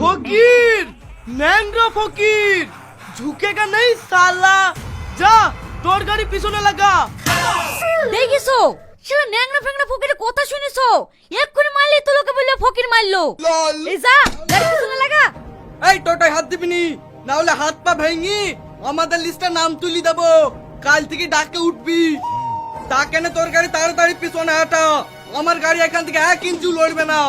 ফকির, ন্যাংরা ফকির, ঝুঁকেগা নেই সালা। যা তোর গাড়ি পিছনে লাগা। দেখিছো সেটা ন্যাংরা ফ্যাংরা ফকিরের কথা শুনেছো? এক্ষুনি মারলি তো লোকে বললো ফকির মারলো। এই যা গাড়ি পিছনে লাগা। এই টোটায় হাত দিবি নি, না হলে হাত পা ভেঙে আমাদের লিস্টে নাম তুলি দেবো। কাল থেকে ডাকে উঠবি। তা কেন তোর গাড়ি তাড়াতাড়ি পিছনে হাঁটা। আমার গাড়ি এখান থেকে 1 ইঞ্চি লড়বে না।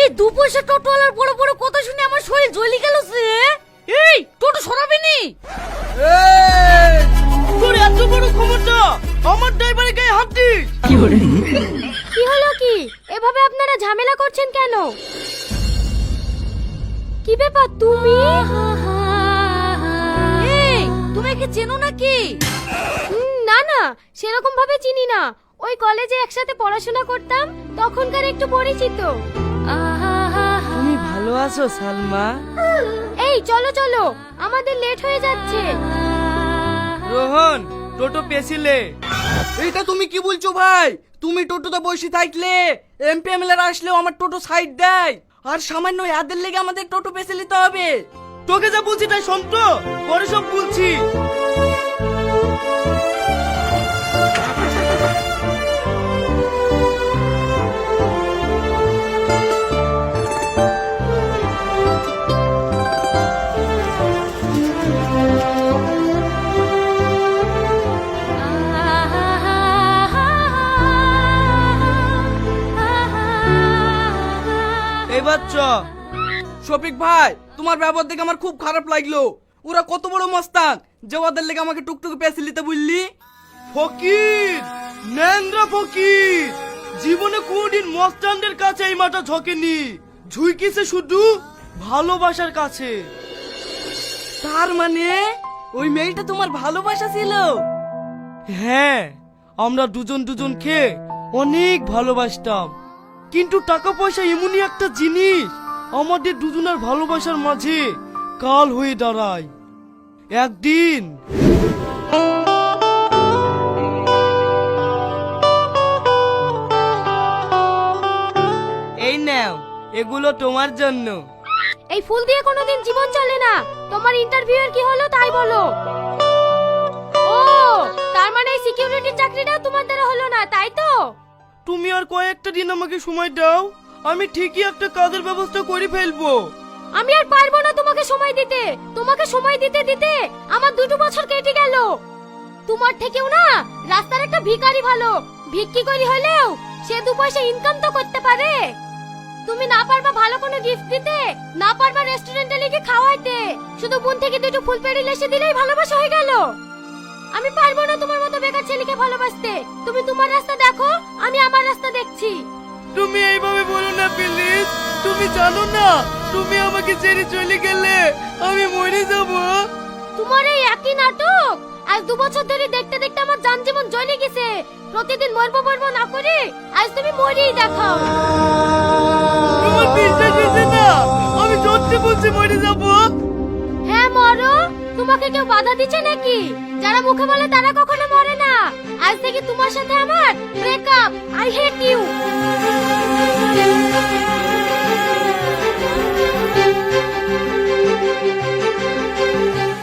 এই দু পয়সা টোটোওয়ালার বড় বড় কথা শুনে আমার শরীর জ্বলি গেল সে। এই টোটো সরাবি নি। এই তোর এত বড় ক্ষমতা, আমার ড্রাইভারের গায়ে হাত দিস। কি হলো কি? এভাবে আপনারা ঝামেলা করছেন কেন? কি ব্যাপার তুমি? এই তুমি কি চেনো নাকি? না না, সেরকম ভাবে চিনি না। ওই কলেজে একসাথে পড়াশোনা করতাম, তখনকার একটু পরিচিত। তুমি ভালো আছো সালমা? এই চলো চলো, আমাদের লেট হয়ে যাচ্ছে। রোহন টোটো পেছিলে। এইটা তুমি কি বলছো ভাই? তুমি টোটোতে বসে থাকলে এমপিএমএল এর আসলেও আমার টোটো সাইড দেয়, আর সামান্য এদের লেগে আমাদের টোটো পেছে নিতে হবে। তোকে যা বলছি তাই শোন তো, পরে সব বলছি। এবার চ। শফিক ভাই, তোমার ব্যবহার দেখে আমার খুব খারাপ লাগলো। ওরা কত বড় মস্তান যে ওদের লেগে আমাকে টুকটুক পেছে নিতে বললি। ফকির, ন্যাংরা ফকির, জীবনে কোনদিন মস্তানদের কাছে এই মাথা ঝোঁকেনি। ঝুঁকিছে শুধু ভালোবাসার কাছে। তার মানে ওই মেয়েটা তোমার ভালোবাসা ছিল? হ্যাঁ, আমরা দুজনকে অনেক ভালোবাসতাম। কিন্তু টাকা পয়সা এমনই একটা জিনিস আমাদের দুজনের ভালোবাসার মাঝে কাল হয়ে দাঁড়ায়। একদিন এই নাও, এগুলো তোমার জন্য। এই ফুল দিয়ে কোনোদিন জীবন চলে না। তোমার ইন্টারভিউ এর কি হলো তাই বলো। ও, তার মানে এই সিকিউরিটি চাকরিটা তোমার দ্বারা হলো না, তাই তো? তুমি আর কয়েকটা দিন আমাকে সময় দাও, আমি ঠিকই একটা কাজের ব্যবস্থা করে ফেলবো। আমি আর পারবো না তোমাকে সময় দিতে। তোমাকে সময় দিতে দিতে আমার 2 বছর কেটে গেল। তোমার থেকেও না রাস্তার একটা ভিখারি ভালো। ভিক্ষি করি হলেও সে 2 পয়সা ইনকাম তো করতে পারে। তুমি না পারবা ভালো কোনো গিফট দিতে, না পারবা রেস্টুরেন্টে লিখে খাওয়াইতে, শুধু বোন থেকে 2 ফুল পেড়ে লেসে দিলেই ভালোবাসা হয়ে গেল। আমি পারবো না তোমার মতো বেকার ছেলেকে ভালোবাসতে। তুমি তোমার রাস্তা দেখো, আমি আমার রাস্তা দেখছি। তুমি এইভাবে বলো না প্লিজ। তুমি জানো না তুমি আমাকে ছেড়ে চলে গেলে আমি মরে যাব। তোমার এই একই নাটক আজ 2 বছর ধরে দেখতে দেখতে আমার জান জীবন জ্বলে গেছে। প্রতিদিন মরবো না করে আজ তুমি মরেই দেখাও। তোমার বিশ্বাস হচ্ছে না? আমি সত্যি বলছি মরে যাব। হ্যাঁ মরো। তোমাকে কেউ বাধা দিচ্ছে নাকি? যারা মুখে বলে তারা কখনো মরে না। আজ থেকে তোমার সাথে আমার ব্রেকআপ। I hate you.